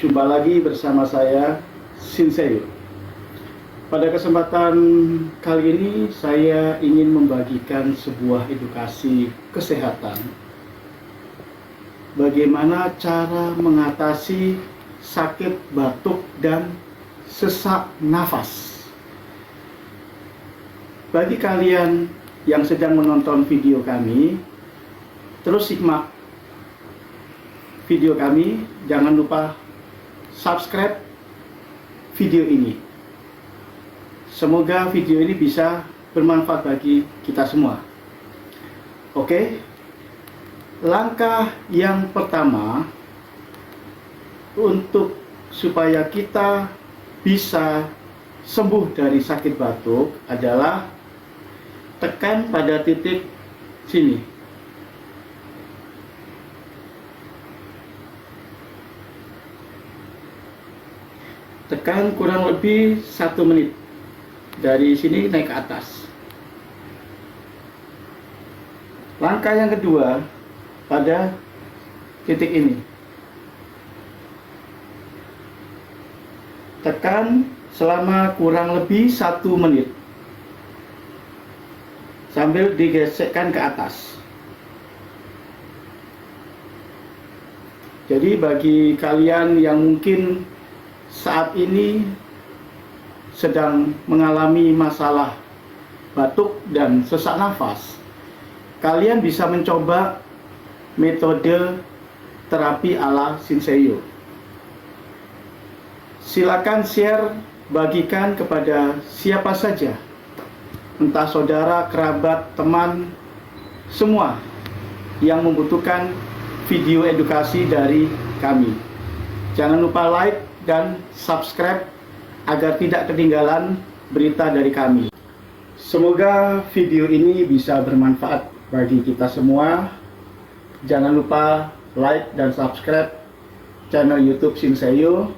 Jumpa lagi bersama saya, Shinseyo. Pada kesempatan kali ini saya ingin membagikan sebuah edukasi kesehatan. Bagaimana cara mengatasi sakit batuk dan sesak nafas. Bagi kalian yang sedang menonton video kami, terus simak video kami, jangan lupa subscribe video ini. Semoga video ini bisa bermanfaat bagi kita semua. Oke, langkah yang pertama untuk supaya kita bisa sembuh dari sakit batuk adalah tekan pada titik sini. Tekan kurang lebih 1 menit. Dari sini naik ke atas. Langkah yang kedua pada titik ini. Tekan selama kurang lebih 1 menit. Sambil digesekkan ke atas. Jadi bagi kalian yang mungkin saat ini sedang mengalami masalah batuk dan sesak nafas, kalian bisa mencoba metode terapi ala Shinseyo. Silakan share, bagikan kepada siapa saja, entah saudara, kerabat, teman, semua yang membutuhkan video edukasi dari kami. Jangan lupa like dan subscribe agar tidak ketinggalan berita dari kami. Semoga video ini bisa bermanfaat bagi kita semua. Jangan lupa like dan subscribe channel YouTube Shinseyo,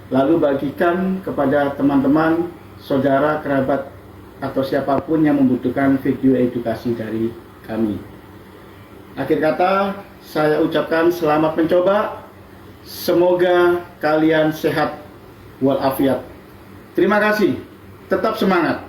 lalu bagikan kepada teman-teman, saudara, kerabat, atau siapapun yang membutuhkan video edukasi dari kami. Akhir kata, saya ucapkan selamat mencoba. Semoga kalian sehat walafiat. Terima kasih. Tetap semangat.